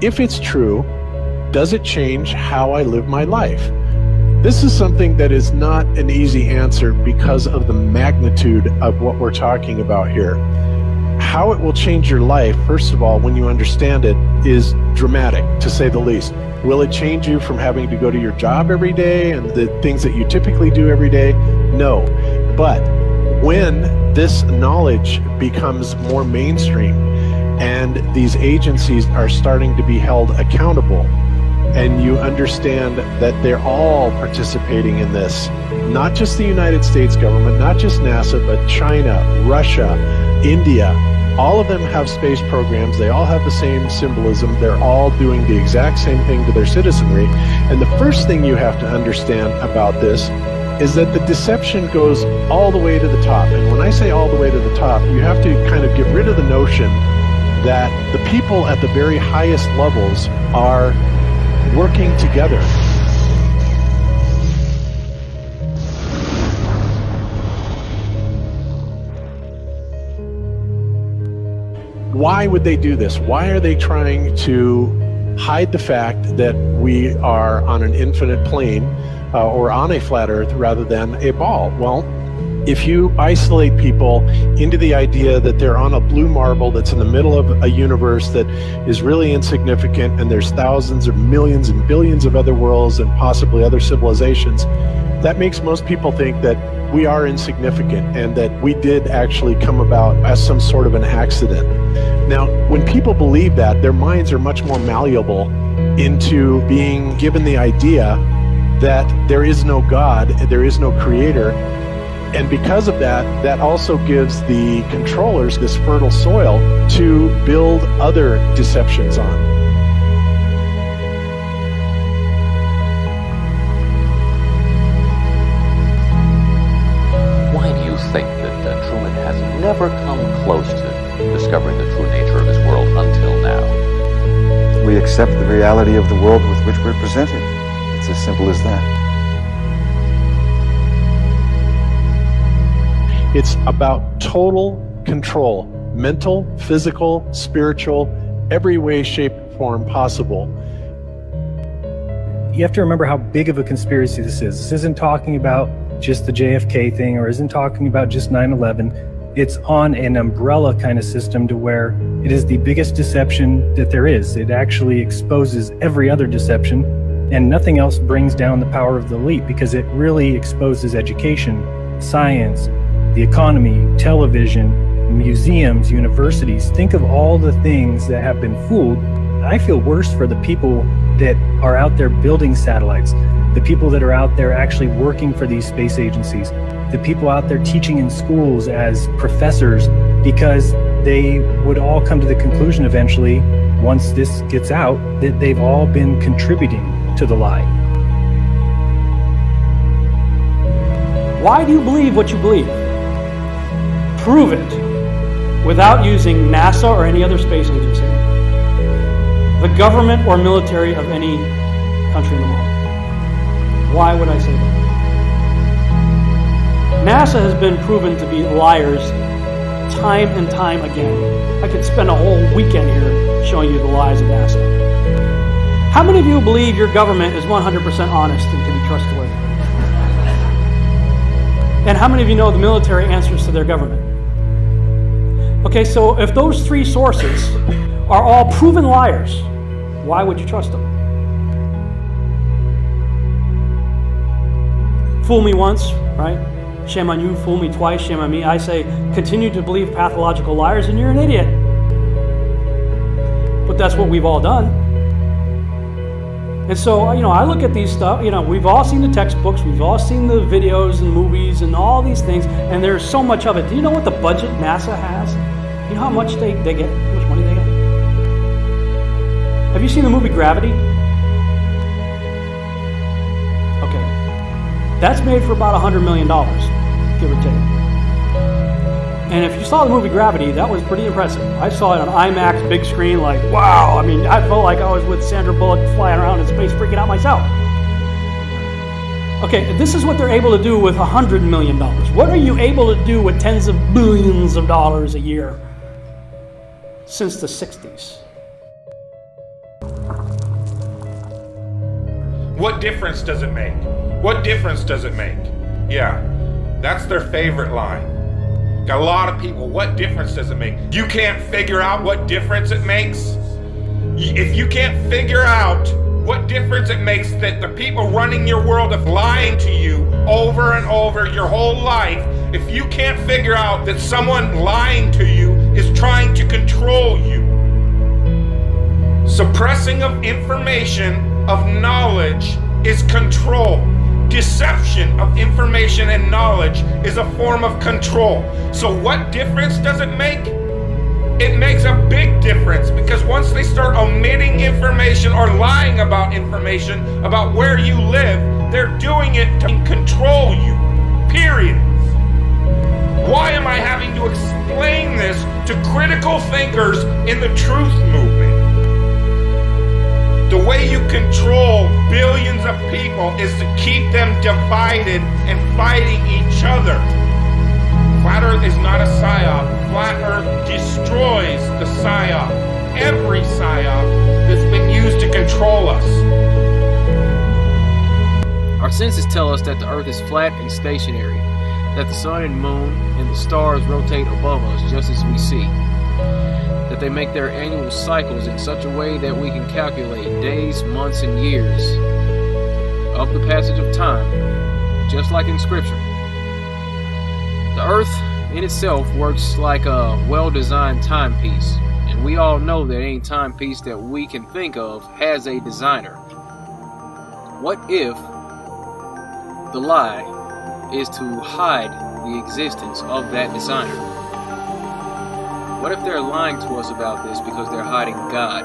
if it's true, does it change how I live my life? This is something that is not an easy answer because of the magnitude of what we're talking about here. How it will change your life, first of all, when you understand it, is dramatic, to say the least. Will it change you from having to go to your job every day and the things that you typically do every day? No. But when this knowledge becomes more mainstream and these agencies are starting to be held accountable, and you understand that they're all participating in this, not just the United States government, not just NASA, but China, Russia, India, all of them have space programs. They all have the same symbolism. They're all doing the exact same thing to their citizenry. And the first thing you have to understand about this is that the deception goes all the way to the top. And when I say all the way to the top, you have to kind of get rid of the notion that the people at the very highest levels are working together. Why would they do this? Why are they trying to hide the fact that we are on an infinite plane or on a flat earth rather than a ball? Well, if you isolate people into the idea that they're on a blue marble that's in the middle of a universe that is really insignificant, and there's thousands or millions and billions of other worlds and possibly other civilizations, that makes most people think that we are insignificant and that we did actually come about as some sort of an accident. Now, when people believe that, their minds are much more malleable into being given the idea that there is no God, there is no creator. And because of that, that also gives the controllers this fertile soil to build other deceptions on. Why do you think that Truman has never come close to discovering the true nature of this world until now? We accept the reality of the world with which we're presented. It's as simple as that. It's about total control, mental, physical, spiritual, every way, shape, form possible. You have to remember how big of a conspiracy this is. This isn't talking about just the JFK thing, or isn't talking about just 9/11. It's on an umbrella kind of system to where it is the biggest deception that there is. It actually exposes every other deception, and nothing else brings down the power of the elite, because it really exposes education, science, the economy, television, museums, universities. Think of all the things that have been fooled. I feel worse for the people that are out there building satellites, the people that are out there actually working for these space agencies, the people out there teaching in schools as professors, because they would all come to the conclusion eventually, once this gets out, that they've all been contributing to the lie. Why do you believe what you believe? Prove it without using NASA or any other space agency, the government or military of any country in the world. Why would I say that? NASA has been proven to be liars time and time again. I could spend a whole weekend here showing you the lies of NASA. How many of you believe your government is 100% honest and can be trustworthy? And how many of you know the military answers to their government? Okay, so if those three sources are all proven liars, why would you trust them? Fool me once, right? Shame on you. Fool me twice, shame on me. I say, continue to believe pathological liars and you're an idiot. But that's what we've all done. And so, I look at these stuff, we've all seen the textbooks, we've all seen the videos and movies and all these things, and there's so much of it. Do you know what the budget NASA has? You know how much they get? How much money they get? Have you seen the movie Gravity? Okay. That's made for about $100 million, give or take. And if you saw the movie Gravity, that was pretty impressive. I saw it on IMAX, big screen, like, wow. I mean, I felt like I was with Sandra Bullock flying around in space, freaking out myself. Okay, this is what they're able to do with $100 million. What are you able to do with tens of billions of dollars a year since the 60s? What difference does it make? What difference does it make? Yeah, that's their favorite line. Got a lot of people, what difference does it make? You can't figure out what difference it makes? If you can't figure out what difference it makes that the people running your world are lying to you over and over your whole life, if you can't figure out that someone lying to you is trying to control you, suppressing of information, of knowledge, is control. Deception of information and knowledge is a form of control. So what difference does it make? It makes a big difference, because once they start omitting information or lying about information about where you live, they're doing it to control you. Period. Why am I having to explain this to critical thinkers in the truth movement? The way you control billions of people is to keep them divided and fighting each other. Flat Earth is not a psyop. Flat Earth destroys the psyop. Every psyop that's been used to control us. Our senses tell us that the Earth is flat and stationary, that the sun and moon and the stars rotate above us just as we see, that they make their annual cycles in such a way that we can calculate days, months, and years of the passage of time, just like in Scripture. The Earth in itself works like a well-designed timepiece, and we all know that any timepiece that we can think of has a designer. What if the lie is to hide the existence of that designer? What if they're lying to us about this because they're hiding God?